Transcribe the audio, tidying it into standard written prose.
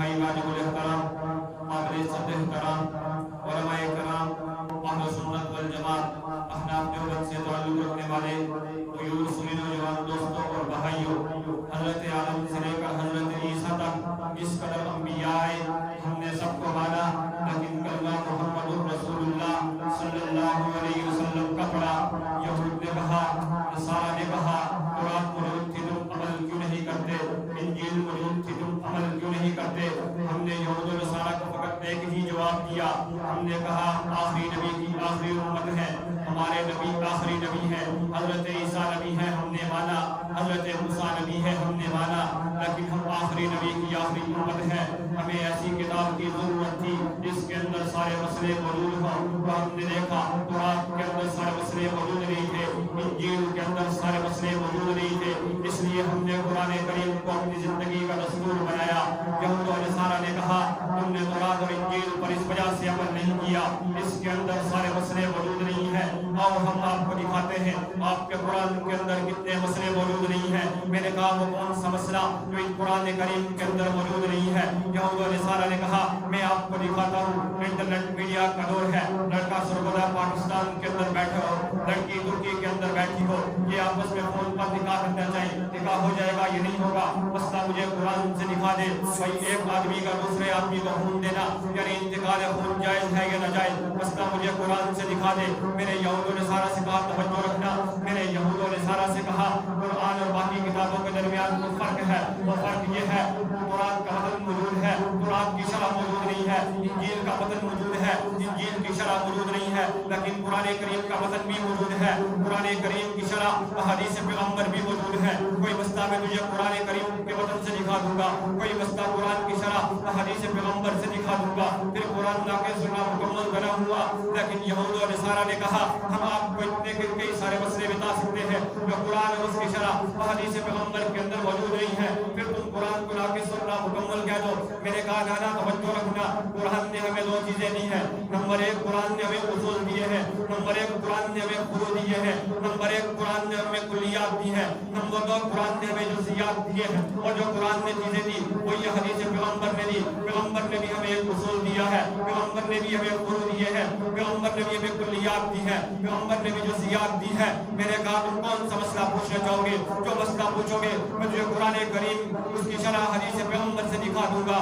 بھائی واجب الاحترام قابل صدر احترام علماء کرام اہل سنت والجماعت احناف دیوبند سے تعلق رکھنے والے غیور سنی نوجوان دوستوں اور بھائیوں، حضرت آدم سے لے کر حضرت عیسیٰ تک جس قدر انبیاء آئے ہم نے سب کو مانا، لیکن کلمہ محمد رسول اللہ صلی اللہ علیہ وسلم کا پڑھا۔ یہود نے کہا، نصارہ نے کہا، قرآن موجود تھی تم عمل کیوں نہیں کرتے؟ انجیل موجود تھی تم عمل کیوں نہیں کرتے؟ ہم نے یہود و نصارہ کو فقط ایک ہی جواب دیا، ہم نے کہا آخری نبی کی آخری امت ہے، ہمارے نبی آخری نبی ہے، حضرت عیسیٰ نبی ہے ہم نے مانا، حضرت موسیٰ نبی ہے ہم نے مانا، لیکن ہم آخری نبی کی آخری امت ہے۔ ہمیں ایسی کتاب کی ضرورت تھی جس کے اندر سارے مسئلے موجود ہوں، تو ہم نے دیکھا قرآن کے اندر سارے مسئلے موجود نہیں تھے، انجیل کے اندر سارے مسئلے موجود نہیں تھے، اس لیے ہم نے قرآن کریم کو اپنی زندگی کا دستور بنایا۔ یہود و نصارہ نے کہا تم نے قرآن اور انجیل پر اس وجہ سے عمل نہیں کیا، اس کے اندر سارے مسئلے موجود نہیں ہیں، اور ہم آپ کو دکھاتے ہیں آپ کے قرآن کے اندر کتنے مسئلے موجود نہیں ہیں۔ میں نے کہا وہ کون سا مسئلہ جو اس قرآن کریم کے اندر موجود نہیں ہے؟ یہود و نصارہ نے کہا میں آپ کو دکھاتا ہوں، انٹرنیٹ میڈیا کا دور ہے، لڑکا سرگودا پاکستان کے اندر بیٹھے ہو، لڑکی ترکی کے اندر بیٹھی ہو، یہ آپس میں فون پر نکاح کرنا چاہیے، نکاح ہو جائے گا، یہ نہیں ہوگا، مسئلہ مجھے قرآن سے دکھا دے۔ بھائی ایک آدمی کا دوسرے آدمی کو خون دینا یعنی انتقال خون جائز ہے یا ناجائز؟ مسئلہ مجھے قرآن سے دکھا دے۔ میرے یہود و نصارہ سے کہا توجہ رکھنا، میرے یہود و نصارہ سے کہا قرآن اور باقی کتابوں کے درمیان کوئی فرق ہے، وہ فرق یہ ہے قرآن کا متن موجود ہے، قرآن کی شرح موجود نہیں ہے، انجیل کا متن موجود ہے، انجیل کی شرح موجود نہیں ہے، لیکن قرآن کریم کا متن بھی موجود ہے، قرآن کریم کی شرح احادیث پیغمبر بھی موجود ہے۔ کوئی مسئلہ میں تجھے قرآن کریم کے متن سے دکھا دوں گا، کوئی مسئلہ قرآن کی شرح احادیث پیغمبر سے دکھا دوں گا، پھر قرآن لا کے سننا مکمل بنا ہوا۔ لیکن یہود و نصارہ نے کہا ہم آپ کو اتنے کئی سارے مسئلے بتا سکتے ہیں جو قرآن اور اس کی شرح احادیث پیغمبر کے اندر موجود نہیں ہے، پھر تم قرآن کو لا کے سننا مکمل کہہ دو۔ میں نے کہا نانا توجہ رکھنا، قرآن نے ہمیں دو چیزیں دی ہیں، نمبر ایک قرآن نے ہمیں اصول دیے ہیں، نمبر ایک قرآن نے ہمیں فروع دیے ہیں، نمبر ایک قرآن نے ہمیں کلیات دی ہیں، نمبر دو قرآن نے ہمیں جزئیات دیے ہیں، اور جو قرآن نے چیزیں دی وہ یہ حدیث پیغمبر نے دی۔ پیغمبر نے بھی ہمیں ایک اصول دیا ہے، پیغمبر نے بھی ہمیں فروع دیے ہیں، پیغمبر نے بھی ہمیں کلیات دی ہیں، پیغمبر نے بھی جزئیات دی ہیں۔ میں نے کہا تم کون سا مسئلہ پوچھنا چاہو گے؟ جو مسئلہ پوچھو گے میں تجھے قرآن کریم اس کی شرح حدیث پیغمبر سے دکھا دوں گا۔